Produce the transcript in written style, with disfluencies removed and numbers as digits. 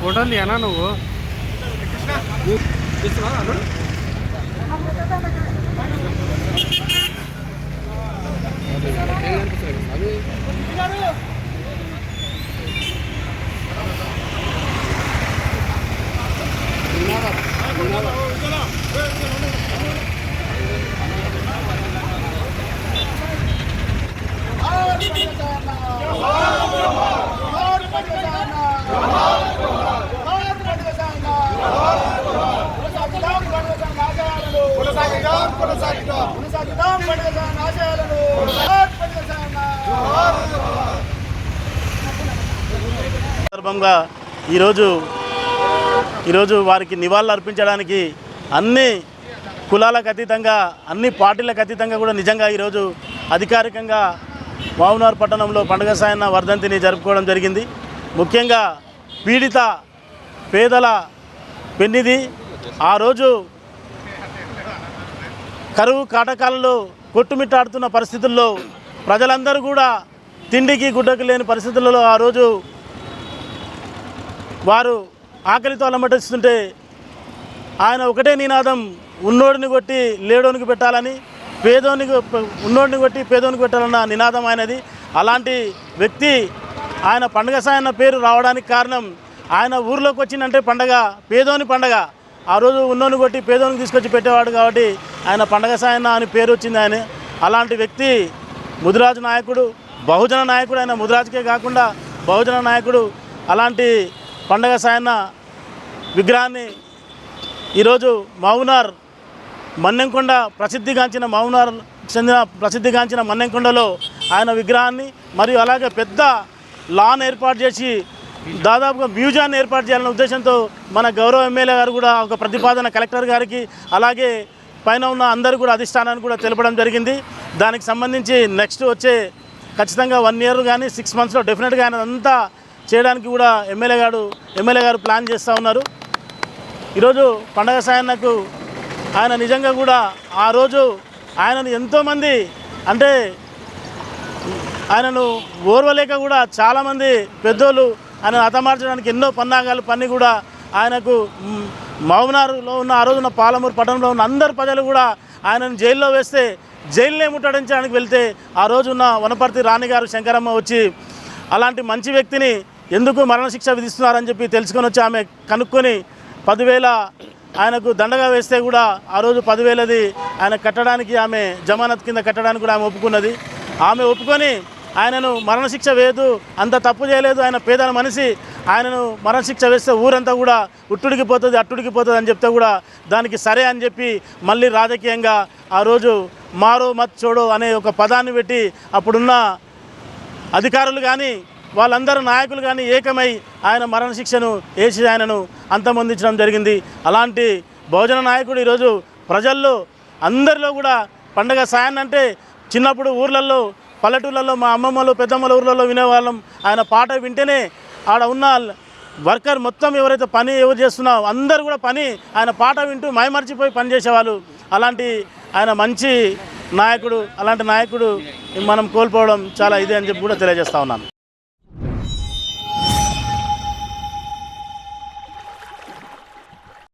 ఫోటోలు తీయనా నువ్వు? సందర్భంగా ఈరోజు వారికి నివాళులు అర్పించడానికి అన్ని కులాలకు అతీతంగా అన్ని పార్టీలకు అతీతంగా కూడా నిజంగా ఈరోజు అధికారికంగా మహబూబ్నగర్ పట్టణంలో పండుగ సాయన్న వర్ధంతిని జరుపుకోవడం జరిగింది. ముఖ్యంగా పీడిత పేదల పెన్నిది ఆ రోజు కరువు కాటకాలలో కొట్టుమిట్టాడుతున్న పరిస్థితుల్లో ప్రజలందరూ కూడా తిండికి గుడ్డకు లేని పరిస్థితులలో ఆ రోజు వారు ఆకలితో అలమటిస్తుంటే ఆయన ఒకటే నినాదం, ఉన్నోడిని కొట్టి లేడోనికి పెట్టాలని, ఉన్నోడిని కొట్టి పేదోనికి పెట్టాలన్న నినాదం ఆయనది. అలాంటి వ్యక్తి ఆయన పండుగ సాయన్న పేరు రావడానికి కారణం, ఆయన ఊర్లోకి వచ్చిందంటే పండగ పేదోని పండగ. ఆ రోజు ఉన్నోని కొట్టి పేదోనికి తీసుకొచ్చి పెట్టేవాడు కాబట్టి ఆయన పండగ సాయన్న అని పేరు వచ్చింది. ఆయన అలాంటి వ్యక్తి ముదిరాజు నాయకుడు, బహుజన నాయకుడు. ఆయన ముదిరాజుకే కాకుండా బహుజన నాయకుడు. అలాంటి పండగ సాయన్న విగ్రహాన్ని ఈరోజు మహబూబ్నగర్ మన్నెంకొండ ప్రసిద్ధిగాంచిన మన్నెంకొండలో ఆయన విగ్రహాన్ని మరియు అలాగే పెద్ద లాన్ ఏర్పాటు చేసి దాదాపుగా మ్యూజియాన్ని ఏర్పాటు చేయాలనే ఉద్దేశంతో మన గౌరవ ఎమ్మెల్యే గారు కూడా ఒక ప్రతిపాదన కలెక్టర్ గారికి అలాగే పైన ఉన్న అందరూ కూడా అధిష్టానాన్ని కూడా తెలపడం జరిగింది. దానికి సంబంధించి నెక్స్ట్ వచ్చే ఖచ్చితంగా 1 year కానీ 6 monthsలో డెఫినెట్గా ఆయన అంతా చేయడానికి కూడా ఎమ్మెల్యే గారు ప్లాన్ చేస్తూ ఉన్నారు. ఈరోజు పండగ సాయన్నకు ఆయన నిజంగా కూడా ఆ రోజు ఆయనను ఎంతోమంది అంటే ఆయనను ఓర్వలేక కూడా చాలామంది పెద్దోళ్ళు ఆయన హతమార్చడానికి ఎన్నో పన్నాగాలు పన్ని కూడా ఆయనకు మహబూబ్నగర్లో ఉన్న ఆ రోజున పాలమూరు పట్టణంలో ఉన్న అందరు ప్రజలు కూడా ఆయనను జైల్లో వేస్తే జైలునే ముట్టడించడానికి వెళ్తే ఆ రోజున్న వనపర్తి రాణిగారు శంకరమ్మ వచ్చి అలాంటి మంచి వ్యక్తిని ఎందుకు మరణశిక్ష విధిస్తున్నారని చెప్పి తెలుసుకొని వచ్చి ఆమె కనుక్కొని 10,000 ఆయనకు దండగా వేస్తే కూడా ఆ రోజు 10,000ది ఆయన కట్టడానికి ఆమె జమానత్ కింద కట్టడానికి కూడా ఆమె ఒప్పుకున్నది. ఆమె ఒప్పుకొని ఆయనను మరణశిక్ష వేయదు, అంత తప్పు చేయలేదు, ఆయన పేదల మనిషి, ఆయనను మరణశిక్ష వేస్తే ఊరంతా కూడా అట్టుడికిపోతుంది అని చెప్తే కూడా దానికి సరే అని చెప్పి మళ్ళీ రాజకీయంగా ఆ రోజు మారో మత్ చోడో అనే ఒక పదాన్ని పెట్టి అప్పుడున్న అధికారులు కానీ వాళ్ళందరూ నాయకులు కానీ ఏకమై ఆయన మరణశిక్షను వేసి ఆయనను అంతమొందించడం జరిగింది. అలాంటి బహుజన నాయకుడు ఈరోజు ప్రజల్లో అందరిలో కూడా పండగ సాయన్న అంటే చిన్నప్పుడు ఊర్లలో పల్లెటూళ్ళల్లో మా అమ్మమ్మలు పెద్దమ్మల ఊర్లలో వినేవాళ్ళం. ఆయన పాట వింటేనే ఆడ ఉన్న వర్కర్ మొత్తం ఎవరైతే పని ఎవరు చేస్తున్నారో అందరూ కూడా ఆయన పాట వింటూ మైమర్చిపోయి పని చేసేవాళ్ళు. అలాంటి ఆయన మంచి నాయకుడు, అలాంటి నాయకుడు మనం కోల్పోవడం చాలా ఇదే అని చెప్పి కూడా తెలియజేస్తా ఉన్నాను.